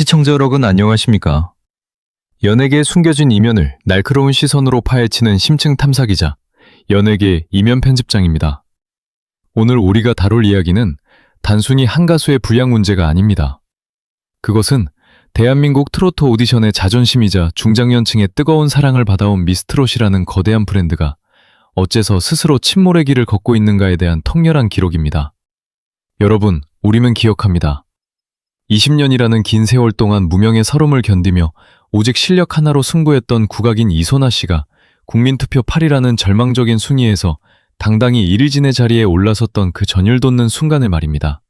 시청자 여러분 안녕하십니까? 연예계의 숨겨진 이면을 날카로운 시선으로 파헤치는 심층 탐사기자, 연예계 이면 편집장입니다. 오늘 우리가 다룰 이야기는 단순히 한 가수의 불량 문제가 아닙니다. 그것은 대한민국 트로트 오디션의 자존심이자 중장년층의 뜨거운 사랑을 받아온 미스트롯이라는 거대한 브랜드가 어째서 스스로 침몰의 길을 걷고 있는가에 대한 통렬한 기록입니다. 여러분, 우리는 기억합니다. 20년이라는 긴 세월 동안 무명의 서름을 견디며 오직 실력 하나로 승부했던 국악인 이소나 씨가 국민투표 8위라는 절망적인 순위에서 당당히 1위진의 자리에 올라섰던 그 전율 돋는 순간을 말입니다.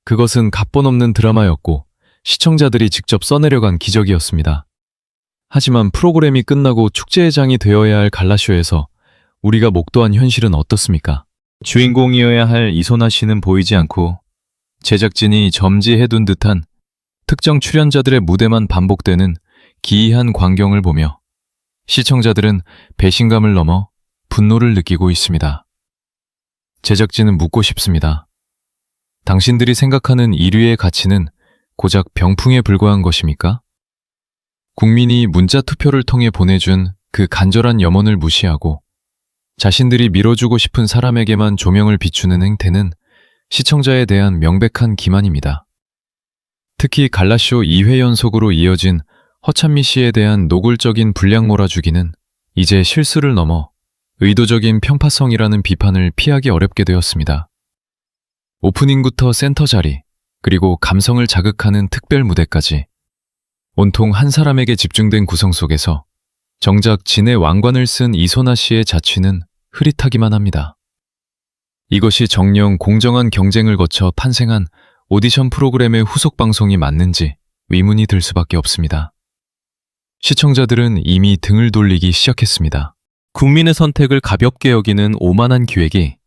그것은 각본 없는 드라마였고 시청자들이 직접 써내려간 기적이었습니다. 하지만 프로그램이 끝나고 축제의 장이 되어야 할 갈라쇼에서 우리가 목도한 현실은 어떻습니까? 주인공이어야 할 이소나 씨는 보이지 않고 제작진이 점지해둔 듯한 특정 출연자들의 무대만 반복되는 기이한 광경을 보며 시청자들은 배신감을 넘어 분노를 느끼고 있습니다. 제작진은 묻고 싶습니다. 당신들이 생각하는 1위의 가치는 고작 병풍에 불과한 것입니까? 국민이 문자 투표를 통해 보내준 그 간절한 염원을 무시하고 자신들이 밀어주고 싶은 사람에게만 조명을 비추는 행태는 시청자에 대한 명백한 기만입니다. 특히 갈라쇼 2회 연속으로 이어진 허찬미 씨에 대한 노골적인 불량 몰아주기는 이제 실수를 넘어 의도적인 편파성이라는 비판을 피하기 어렵게 되었습니다. 오프닝부터 센터 자리, 그리고 감성을 자극하는 특별 무대까지 온통 한 사람에게 집중된 구성 속에서 정작 진의 왕관을 쓴 이소나 씨의 자취는 흐릿하기만 합니다. 이것이 정녕 공정한 경쟁을 거쳐 탄생한 오디션 프로그램의 후속 방송이 맞는지 의문이 들 수밖에 없습니다. 시청자들은 이미 등을 돌리기 시작했습니다. 국민의 선택을 가볍게 여기는 오만한 기획이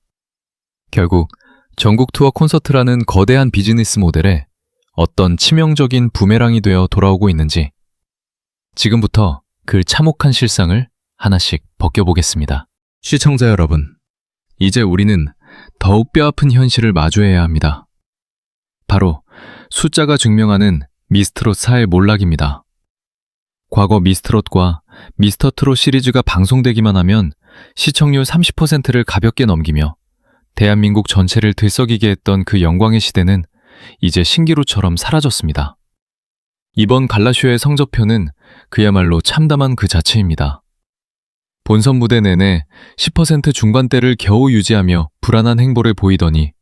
결국 전국 투어 콘서트라는 거대한 비즈니스 모델에 어떤 치명적인 부메랑이 되어 돌아오고 있는지 지금부터 그 참혹한 실상을 하나씩 벗겨보겠습니다. 시청자 여러분, 이제 우리는 더욱 뼈아픈 현실을 마주해야 합니다. 바로 숫자가 증명하는 미스트롯사의 몰락입니다. 과거 미스트롯과 미스터트롯 시리즈가 방송되기만 하면 시청률 30%를 가볍게 넘기며 대한민국 전체를 들썩이게 했던 그 영광의 시대는 이제 신기루처럼 사라졌습니다. 이번 갈라쇼의 성적표는 그야말로 참담한 그 자체입니다. 본선 무대 내내 10% 중반대를 겨우 유지하며 불안한 행보를 보이더니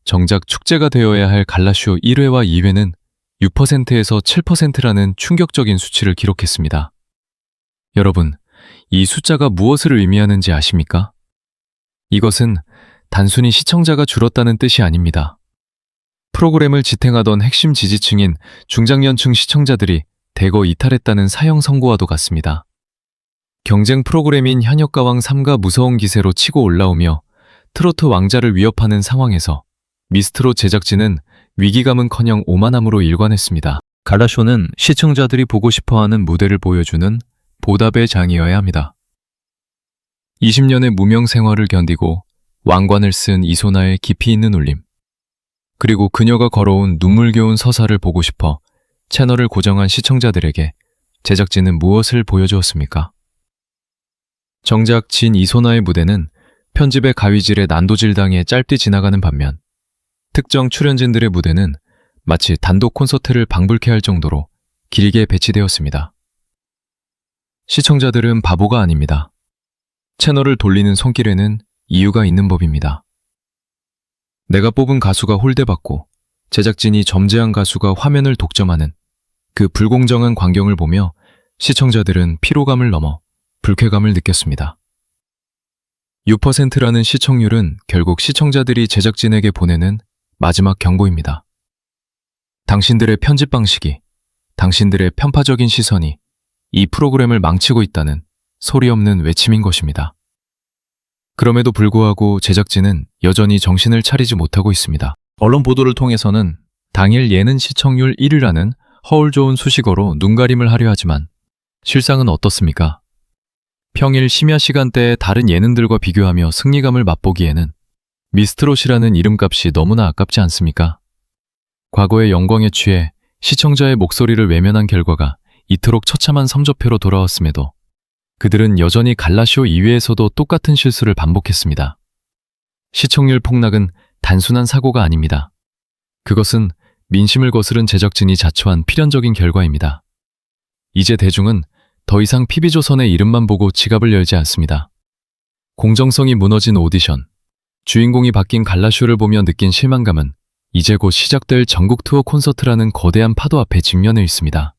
정작 축제가 되어야 할 갈라쇼 1회와 2회는 6%에서 7%라는 충격적인 수치를 기록했습니다. 여러분, 이 숫자가 무엇을 의미하는지 아십니까? 이것은 단순히 시청자가 줄었다는 뜻이 아닙니다. 프로그램을 지탱하던 핵심 지지층인 중장년층 시청자들이 대거 이탈했다는 사형 선고와도 같습니다. 경쟁 프로그램인 현역가왕 3가 무서운 기세로 치고 올라오며 트로트 왕자를 위협하는 상황에서 미스트롯 제작진은 위기감은커녕 오만함으로 일관했습니다. 갈라쇼는 시청자들이 보고 싶어하는 무대를 보여주는 보답의 장이어야 합니다. 20년의 무명 생활을 견디고 왕관을 쓴 이소나의 깊이 있는 울림, 그리고 그녀가 걸어온 눈물겨운 서사를 보고 싶어 채널을 고정한 시청자들에게 제작진은 무엇을 보여주었습니까? 정작 진 이소나의 무대는 편집의 가위질에 난도질당해 짧게 지나가는 반면 특정 출연진들의 무대는 마치 단독 콘서트를 방불케 할 정도로 길게 배치되었습니다. 시청자들은 바보가 아닙니다. 채널을 돌리는 손길에는 이유가 있는 법입니다. 내가 뽑은 가수가 홀대받고 제작진이 점제한 가수가 화면을 독점하는 그 불공정한 광경을 보며 시청자들은 피로감을 넘어 불쾌감을 느꼈습니다. 6%라는 시청률은 결국 시청자들이 제작진에게 보내는 마지막 경고입니다. 당신들의 편집 방식이, 당신들의 편파적인 시선이 이 프로그램을 망치고 있다는 소리 없는 외침인 것입니다. 그럼에도 불구하고 제작진은 여전히 정신을 차리지 못하고 있습니다. 언론 보도를 통해서는 당일 예능 시청률 1위라는 허울 좋은 수식어로 눈가림을 하려 하지만 실상은 어떻습니까? 평일 심야 시간대에 다른 예능들과 비교하며 승리감을 맛보기에는 미스트롯이라는 이름값이 너무나 아깝지 않습니까? 과거의 영광에 취해 시청자의 목소리를 외면한 결과가 이토록 처참한 성적표로 돌아왔음에도 그들은 여전히 갈라쇼 이외에서도 똑같은 실수를 반복했습니다. 시청률 폭락은 단순한 사고가 아닙니다. 그것은 민심을 거스른 제작진이 자초한 필연적인 결과입니다. 이제 대중은 더 이상 PB조선의 이름만 보고 지갑을 열지 않습니다. 공정성이 무너진 오디션, 주인공이 바뀐 갈라쇼를 보며 느낀 실망감은 이제 곧 시작될 전국 투어 콘서트라는 거대한 파도 앞에 직면해 있습니다.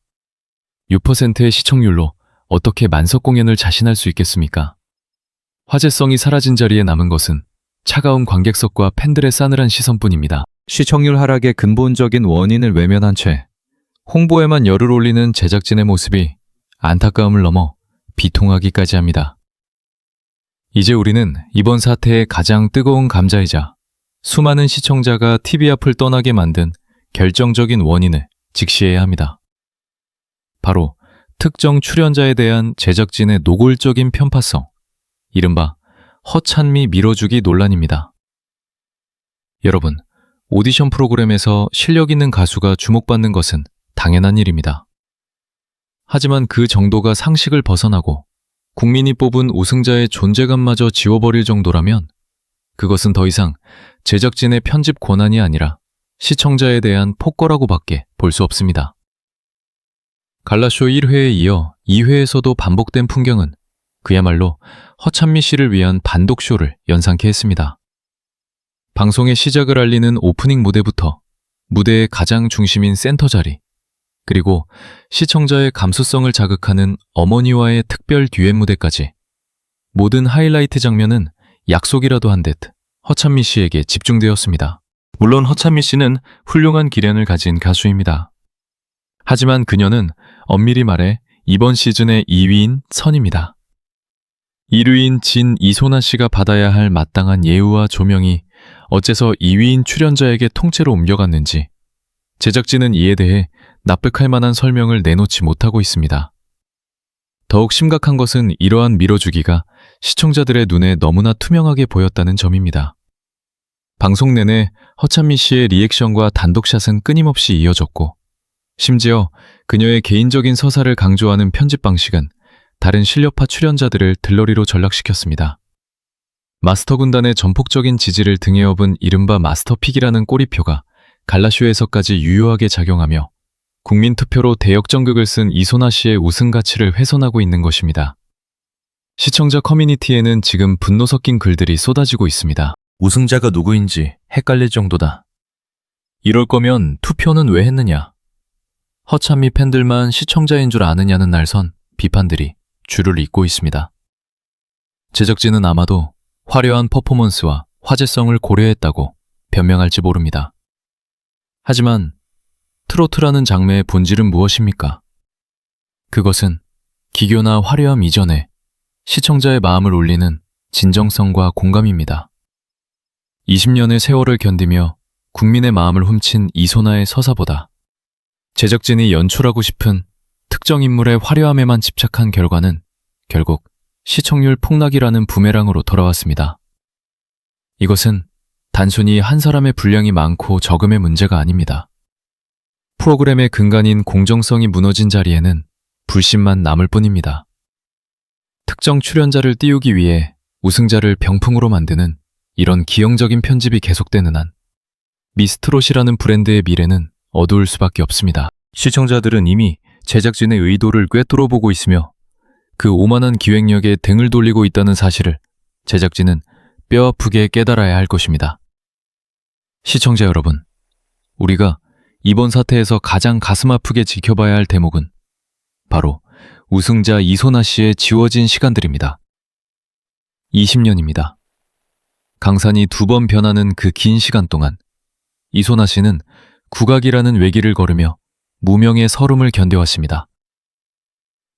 6%의 시청률로 어떻게 만석 공연을 자신할 수 있겠습니까? 화제성이 사라진 자리에 남은 것은 차가운 관객석과 팬들의 싸늘한 시선뿐입니다. 시청률 하락의 근본적인 원인을 외면한 채 홍보에만 열을 올리는 제작진의 모습이 안타까움을 넘어 비통하기까지 합니다. 이제 우리는 이번 사태의 가장 뜨거운 감자이자 수많은 시청자가 TV 앞을 떠나게 만든 결정적인 원인을 직시해야 합니다. 바로 특정 출연자에 대한 제작진의 노골적인 편파성, 이른바 허찬미 밀어주기 논란입니다. 여러분, 오디션 프로그램에서 실력 있는 가수가 주목받는 것은 당연한 일입니다. 하지만 그 정도가 상식을 벗어나고 국민이 뽑은 우승자의 존재감마저 지워버릴 정도라면 그것은 더 이상 제작진의 편집 권한이 아니라 시청자에 대한 폭거라고밖에 볼 수 없습니다. 갈라쇼 1회에 이어 2회에서도 반복된 풍경은 그야말로 허찬미 씨를 위한 반독쇼를 연상케 했습니다. 방송의 시작을 알리는 오프닝 무대부터 무대의 가장 중심인 센터 자리, 그리고 시청자의 감수성을 자극하는 어머니와의 특별 듀엣 무대까지 모든 하이라이트 장면은 약속이라도 한 듯 허찬미 씨에게 집중되었습니다. 물론 허찬미 씨는 훌륭한 기량을 가진 가수입니다. 하지만 그녀는 엄밀히 말해 이번 시즌의 2위인 선입니다. 1위인 진 이소나 씨가 받아야 할 마땅한 예우와 조명이 어째서 2위인 출연자에게 통째로 옮겨갔는지 제작진은 이에 대해 납득할 만한 설명을 내놓지 못하고 있습니다. 더욱 심각한 것은 이러한 밀어주기가 시청자들의 눈에 너무나 투명하게 보였다는 점입니다. 방송 내내 허찬미 씨의 리액션과 단독샷은 끊임없이 이어졌고 심지어 그녀의 개인적인 서사를 강조하는 편집 방식은 다른 실력파 출연자들을 들러리로 전락시켰습니다. 마스터 군단의 전폭적인 지지를 등에 업은 이른바 마스터픽이라는 꼬리표가 갈라쇼에서까지 유효하게 작용하며 국민투표로 대역전극을 쓴 이소나 씨의 우승 가치를 훼손하고 있는 것입니다. 시청자 커뮤니티에는 지금 분노 섞인 글들이 쏟아지고 있습니다. 우승자가 누구인지 헷갈릴 정도다. 이럴 거면 투표는 왜 했느냐? 허찬미 팬들만 시청자인 줄 아느냐는 날선 비판들이 줄을 잇고 있습니다. 제작진은 아마도 화려한 퍼포먼스와 화제성을 고려했다고 변명할지 모릅니다. 하지만 트로트라는 장르의 본질은 무엇입니까? 그것은 기교나 화려함 이전에 시청자의 마음을 울리는 진정성과 공감입니다. 20년의 세월을 견디며 국민의 마음을 훔친 이소나의 서사보다 제작진이 연출하고 싶은 특정 인물의 화려함에만 집착한 결과는 결국 시청률 폭락이라는 부메랑으로 돌아왔습니다. 이것은 단순히 한 사람의 분량이 많고 적음의 문제가 아닙니다. 프로그램의 근간인 공정성이 무너진 자리에는 불신만 남을 뿐입니다. 특정 출연자를 띄우기 위해 우승자를 병풍으로 만드는 이런 기형적인 편집이 계속되는 한 미스트롯이라는 브랜드의 미래는 어두울 수밖에 없습니다. 시청자들은 이미 제작진의 의도를 꿰뚫어 보고 있으며 그 오만한 기획력에 등을 돌리고 있다는 사실을 제작진은 뼈아프게 깨달아야 할 것입니다. 시청자 여러분, 우리가 이번 사태에서 가장 가슴 아프게 지켜봐야 할 대목은 바로 우승자 이소나 씨의 지워진 시간들입니다. 20년입니다. 강산이 2번 변하는 그 긴 시간 동안 이소나 씨는 국악이라는 외길을 걸으며 무명의 서름을 견뎌왔습니다.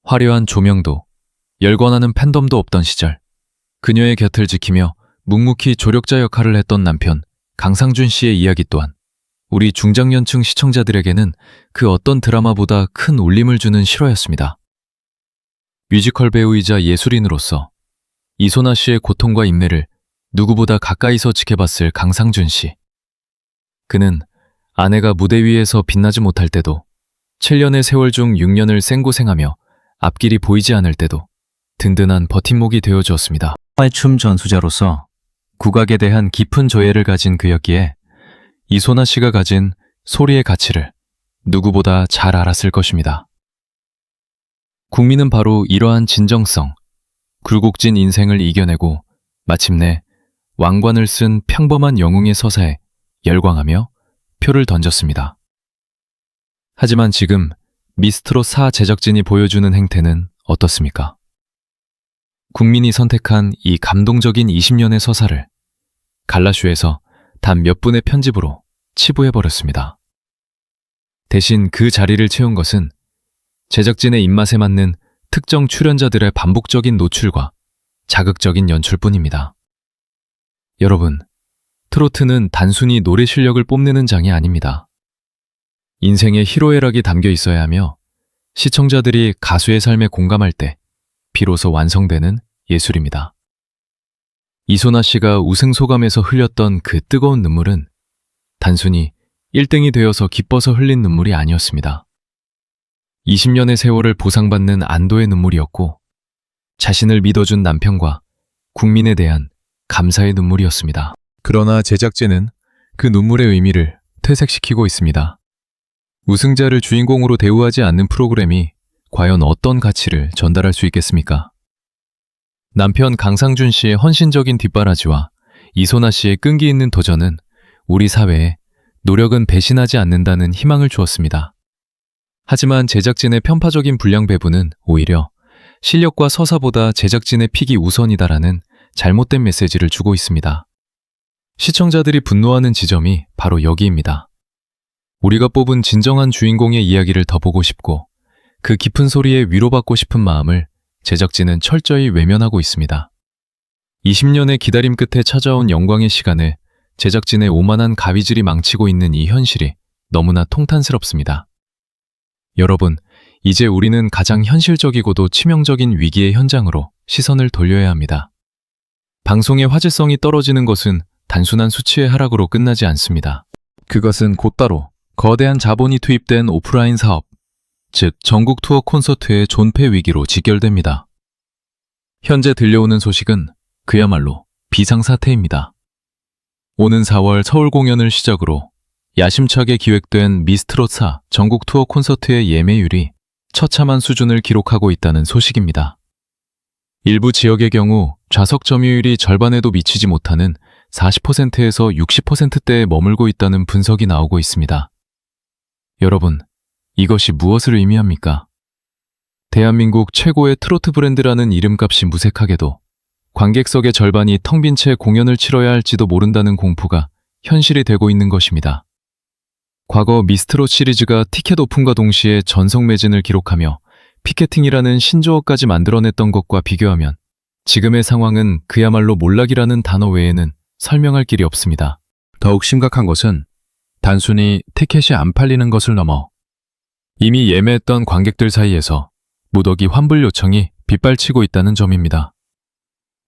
화려한 조명도 열광하는 팬덤도 없던 시절 그녀의 곁을 지키며 묵묵히 조력자 역할을 했던 남편 강상준 씨의 이야기 또한 우리 중장년층 시청자들에게는 그 어떤 드라마보다 큰 울림을 주는 실화였습니다. 뮤지컬 배우이자 예술인으로서 이소나 씨의 고통과 인내를 누구보다 가까이서 지켜봤을 강상준 씨. 그는 아내가 무대 위에서 빛나지 못할 때도 7년의 세월 중 6년을 생고생하며 앞길이 보이지 않을 때도 든든한 버팀목이 되어주었습니다. 활춤 전수자로서 국악에 대한 깊은 조예를 가진 그였기에 이소나 씨가 가진 소리의 가치를 누구보다 잘 알았을 것입니다. 국민은 바로 이러한 진정성, 굴곡진 인생을 이겨내고 마침내 왕관을 쓴 평범한 영웅의 서사에 열광하며 표를 던졌습니다. 하지만 지금 미스트롯 4 제작진이 보여주는 행태는 어떻습니까? 국민이 선택한 이 감동적인 20년의 서사를 갈라쇼에서 단 몇 분의 편집으로 치부해버렸습니다. 대신 그 자리를 채운 것은 제작진의 입맛에 맞는 특정 출연자들의 반복적인 노출과 자극적인 연출뿐입니다. 여러분, 트로트는 단순히 노래 실력을 뽐내는 장이 아닙니다. 인생의 희로애락이 담겨 있어야 하며 시청자들이 가수의 삶에 공감할 때 비로소 완성되는 예술입니다. 이소나 씨가 우승 소감에서 흘렸던 그 뜨거운 눈물은 단순히 1등이 되어서 기뻐서 흘린 눈물이 아니었습니다. 20년의 세월을 보상받는 안도의 눈물이었고 자신을 믿어준 남편과 국민에 대한 감사의 눈물이었습니다. 그러나 제작진은 그 눈물의 의미를 퇴색시키고 있습니다. 우승자를 주인공으로 대우하지 않는 프로그램이 과연 어떤 가치를 전달할 수 있겠습니까? 남편 강상준 씨의 헌신적인 뒷바라지와 이소나 씨의 끈기 있는 도전은 우리 사회에 노력은 배신하지 않는다는 희망을 주었습니다. 하지만 제작진의 편파적인 분량 배분은 오히려 실력과 서사보다 제작진의 픽이 우선이다라는 잘못된 메시지를 주고 있습니다. 시청자들이 분노하는 지점이 바로 여기입니다. 우리가 뽑은 진정한 주인공의 이야기를 더 보고 싶고 그 깊은 소리에 위로받고 싶은 마음을 제작진은 철저히 외면하고 있습니다. 20년의 기다림 끝에 찾아온 영광의 시간을 제작진의 오만한 가위질이 망치고 있는 이 현실이 너무나 통탄스럽습니다. 여러분, 이제 우리는 가장 현실적이고도 치명적인 위기의 현장으로 시선을 돌려야 합니다. 방송의 화제성이 떨어지는 것은 단순한 수치의 하락으로 끝나지 않습니다. 그것은 곧바로 거대한 자본이 투입된 오프라인 사업, 즉 전국 투어 콘서트의 존폐 위기로 직결됩니다. 현재 들려오는 소식은 그야말로 비상사태입니다. 오는 4월 서울 공연을 시작으로 야심차게 기획된 미스트롯 4 전국 투어 콘서트의 예매율이 처참한 수준을 기록하고 있다는 소식입니다. 일부 지역의 경우 좌석 점유율이 절반에도 미치지 못하는 40%에서 60%대에 머물고 있다는 분석이 나오고 있습니다. 여러분, 이것이 무엇을 의미합니까? 대한민국 최고의 트로트 브랜드라는 이름값이 무색하게도 관객석의 절반이 텅 빈 채 공연을 치러야 할지도 모른다는 공포가 현실이 되고 있는 것입니다. 과거 미스트롯 시리즈가 티켓 오픈과 동시에 전석 매진을 기록하며 피케팅이라는 신조어까지 만들어냈던 것과 비교하면 지금의 상황은 그야말로 몰락이라는 단어 외에는 설명할 길이 없습니다. 더욱 심각한 것은 단순히 티켓이 안 팔리는 것을 넘어 이미 예매했던 관객들 사이에서 무더기 환불 요청이 빗발치고 있다는 점입니다.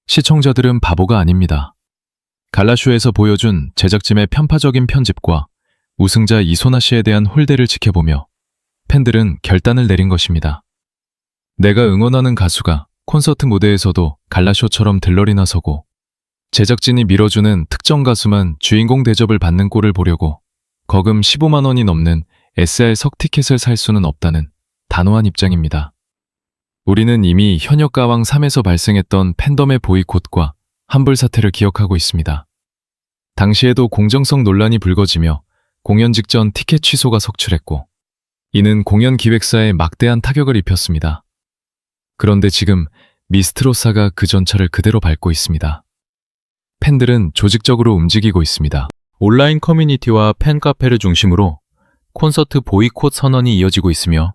시청자들은 바보가 아닙니다. 갈라쇼에서 보여준 제작진의 편파적인 편집과 우승자 이소나 씨에 대한 홀대를 지켜보며 팬들은 결단을 내린 것입니다. 내가 응원하는 가수가 콘서트 무대에서도 갈라쇼처럼 들러리 나서고 제작진이 밀어주는 특정 가수만 주인공 대접을 받는 꼴을 보려고 거금 15만 원이 넘는 SR 석 티켓을 살 수는 없다는 단호한 입장입니다. 우리는 이미 현역 가왕 3에서 발생했던 팬덤의 보이콧과 환불 사태를 기억하고 있습니다. 당시에도 공정성 논란이 불거지며 공연 직전 티켓 취소가 속출했고 이는 공연 기획사에 막대한 타격을 입혔습니다. 그런데 지금 미스트롯사가 그 전철을 그대로 밟고 있습니다. 팬들은 조직적으로 움직이고 있습니다. 온라인 커뮤니티와 팬카페를 중심으로 콘서트 보이콧 선언이 이어지고 있으며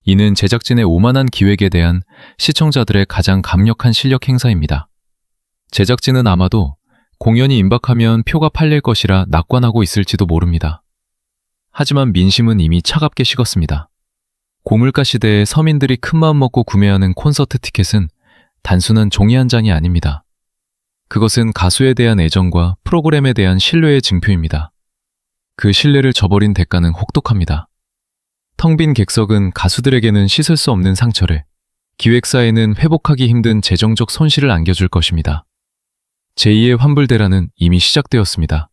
이는 제작진의 오만한 기획에 대한 시청자들의 가장 강력한 실력 행사입니다. 제작진은 아마도 공연이 임박하면 표가 팔릴 것이라 낙관하고 있을지도 모릅니다. 하지만 민심은 이미 차갑게 식었습니다. 고물가 시대에 서민들이 큰마음 먹고 구매하는 콘서트 티켓은 단순한 종이 한 장이 아닙니다. 그것은 가수에 대한 애정과 프로그램에 대한 신뢰의 증표입니다. 그 신뢰를 저버린 대가는 혹독합니다. 텅 빈 객석은 가수들에게는 씻을 수 없는 상처를, 기획사에는 회복하기 힘든 재정적 손실을 안겨줄 것입니다. 제2의 환불대란은 이미 시작되었습니다.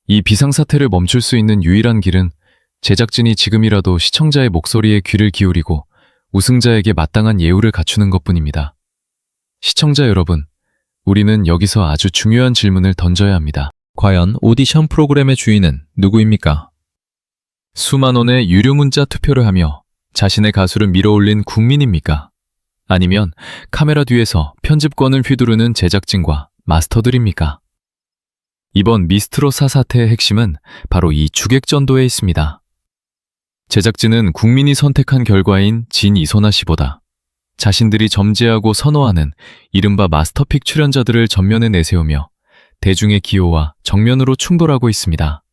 이 비상사태를 멈출 수 있는 유일한 길은 제작진이 지금이라도 시청자의 목소리에 귀를 기울이고 우승자에게 마땅한 예우를 갖추는 것뿐입니다. 시청자 여러분, 우리는 여기서 아주 중요한 질문을 던져야 합니다. 과연 오디션 프로그램의 주인은 누구입니까? 수만 원의 유료 문자 투표를 하며 자신의 가수를 밀어올린 국민입니까? 아니면 카메라 뒤에서 편집권을 휘두르는 제작진과 마스터들입니까? 이번 미스트롯 사태의 핵심은 바로 이 주객전도에 있습니다. 제작진은 국민이 선택한 결과인 진 이소나 씨보다 자신들이 점지하고 선호하는 이른바 마스터픽 출연자들을 전면에 내세우며 대중의 기호와 정면으로 충돌하고 있습니다.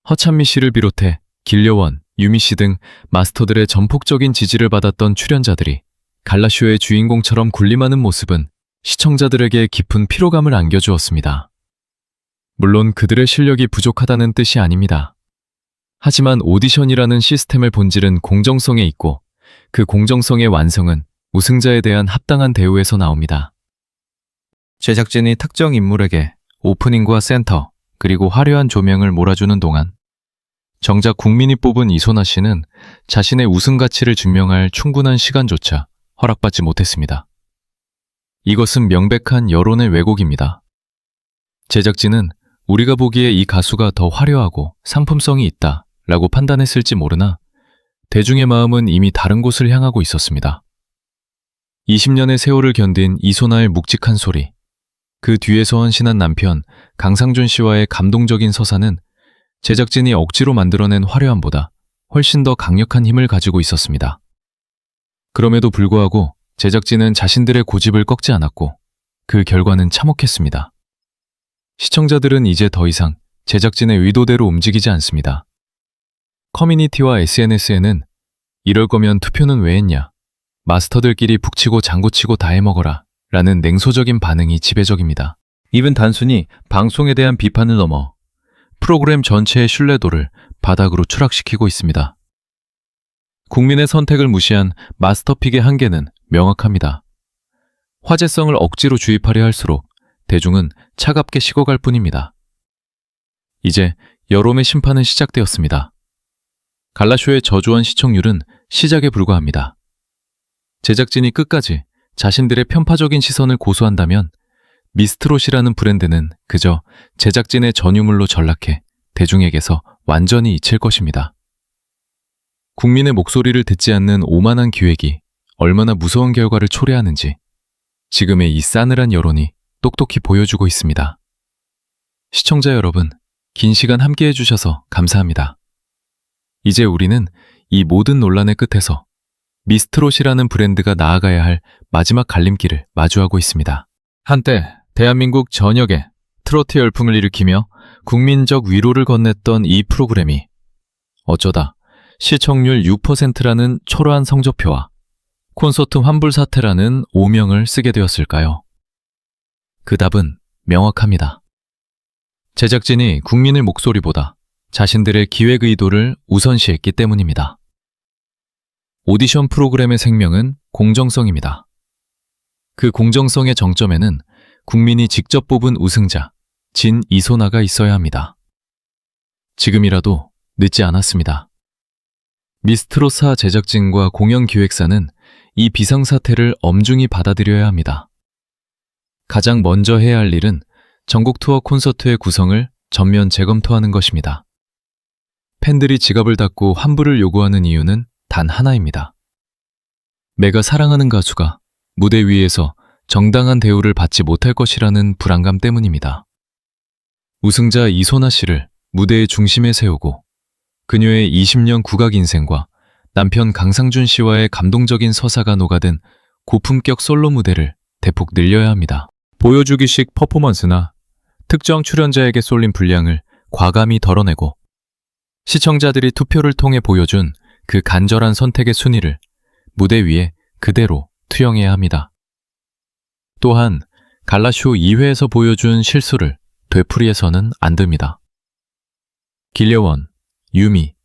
허찬미 씨를 비롯해 길려원, 유미 씨 등 마스터들의 전폭적인 지지를 받았던 출연자들이 갈라쇼의 주인공처럼 군림하는 모습은 시청자들에게 깊은 피로감을 안겨주었습니다. 물론 그들의 실력이 부족하다는 뜻이 아닙니다. 하지만 오디션이라는 시스템의 본질은 공정성에 있고 그 공정성의 완성은 우승자에 대한 합당한 대우에서 나옵니다. 제작진이 특정 인물에게 오프닝과 센터, 그리고 화려한 조명을 몰아주는 동안 정작 국민이 뽑은 이소나 씨는 자신의 우승 가치를 증명할 충분한 시간조차 허락받지 못했습니다. 이것은 명백한 여론의 왜곡입니다. 제작진은 우리가 보기에 이 가수가 더 화려하고 상품성이 있다 라고 판단했을지 모르나 대중의 마음은 이미 다른 곳을 향하고 있었습니다. 20년의 세월을 견딘 이소나의 묵직한 소리, 그 뒤에서 헌신한 남편 강상준 씨와의 감동적인 서사는 제작진이 억지로 만들어낸 화려함보다 훨씬 더 강력한 힘을 가지고 있었습니다. 그럼에도 불구하고 제작진은 자신들의 고집을 꺾지 않았고 그 결과는 참혹했습니다. 시청자들은 이제 더 이상 제작진의 의도대로 움직이지 않습니다. 커뮤니티와 SNS에는 이럴 거면 투표는 왜 했냐, 마스터들끼리 북치고 장구치고 다 해먹어라 라는 냉소적인 반응이 지배적입니다. 이는 단순히 방송에 대한 비판을 넘어 프로그램 전체의 신뢰도를 바닥으로 추락시키고 있습니다. 국민의 선택을 무시한 마스터픽의 한계는 명확합니다. 화제성을 억지로 주입하려 할수록 대중은 차갑게 식어갈 뿐입니다. 이제 여론의 심판은 시작되었습니다. 갈라쇼의 저조한 시청률은 시작에 불과합니다. 제작진이 끝까지 자신들의 편파적인 시선을 고수한다면 미스트롯이라는 브랜드는 그저 제작진의 전유물로 전락해 대중에게서 완전히 잊힐 것입니다. 국민의 목소리를 듣지 않는 오만한 기획이 얼마나 무서운 결과를 초래하는지 지금의 이 싸늘한 여론이 똑똑히 보여주고 있습니다. 시청자 여러분, 긴 시간 함께 해주셔서 감사합니다. 이제 우리는 이 모든 논란의 끝에서 미스트롯이라는 브랜드가 나아가야 할 마지막 갈림길을 마주하고 있습니다. 한때 대한민국 전역에 트로트 열풍을 일으키며 국민적 위로를 건넸던 이 프로그램이 어쩌다 시청률 6%라는 초라한 성적표와 콘서트 환불 사태라는 오명을 쓰게 되었을까요? 그 답은 명확합니다. 제작진이 국민의 목소리보다 자신들의 기획 의도를 우선시했기 때문입니다. 오디션 프로그램의 생명은 공정성입니다. 그 공정성의 정점에는 국민이 직접 뽑은 우승자, 진 이소나가 있어야 합니다. 지금이라도 늦지 않았습니다. 미스트롯사 제작진과 공연기획사는 이 비상사태를 엄중히 받아들여야 합니다. 가장 먼저 해야 할 일은 전국 투어 콘서트의 구성을 전면 재검토하는 것입니다. 팬들이 지갑을 닫고 환불을 요구하는 이유는 단 하나입니다. 내가 사랑하는 가수가 무대 위에서 정당한 대우를 받지 못할 것이라는 불안감 때문입니다. 우승자 이소나 씨를 무대의 중심에 세우고 그녀의 20년 국악 인생과 남편 강상준 씨와의 감동적인 서사가 녹아든 고품격 솔로 무대를 대폭 늘려야 합니다. 보여주기식 퍼포먼스나 특정 출연자에게 쏠린 분량을 과감히 덜어내고 시청자들이 투표를 통해 보여준 그 간절한 선택의 순위를 무대 위에 그대로 투영해야 합니다. 또한 갈라쇼 2회에서 보여준 실수를 되풀이해서는 안 됩니다. 길려원, 유미,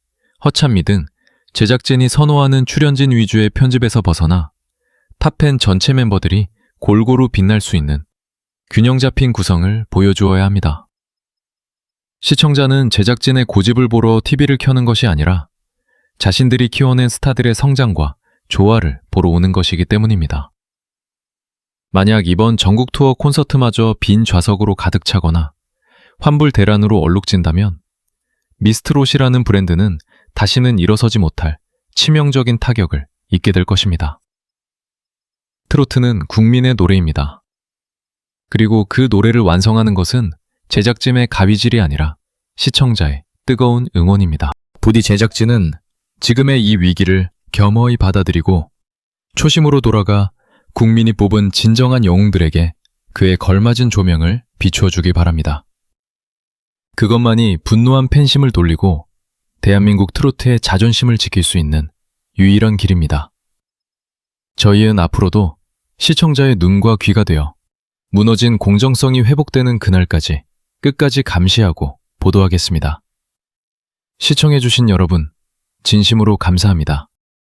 허찬미 등 제작진이 선호하는 출연진 위주의 편집에서 벗어나 탑10 전체 멤버들이 골고루 빛날 수 있는 균형 잡힌 구성을 보여주어야 합니다. 시청자는 제작진의 고집을 보러 TV를 켜는 것이 아니라 자신들이 키워낸 스타들의 성장과 조화를 보러 오는 것이기 때문입니다. 만약 이번 전국 투어 콘서트마저 빈 좌석으로 가득 차거나 환불 대란으로 얼룩진다면 미스트롯이라는 브랜드는 다시는 일어서지 못할 치명적인 타격을 입게 될 것입니다. 트로트는 국민의 노래입니다. 그리고 그 노래를 완성하는 것은 제작진의 가위질이 아니라 시청자의 뜨거운 응원입니다. 부디 제작진은 지금의 이 위기를 겸허히 받아들이고 초심으로 돌아가 국민이 뽑은 진정한 영웅들에게 그에 걸맞은 조명을 비추어주기 바랍니다. 그것만이 분노한 팬심을 돌리고 대한민국 트로트의 자존심을 지킬 수 있는 유일한 길입니다. 저희는 앞으로도 시청자의 눈과 귀가 되어 무너진 공정성이 회복되는 그날까지 끝까지 감시하고 보도하겠습니다. 시청해주신 여러분, 진심으로 감사합니다.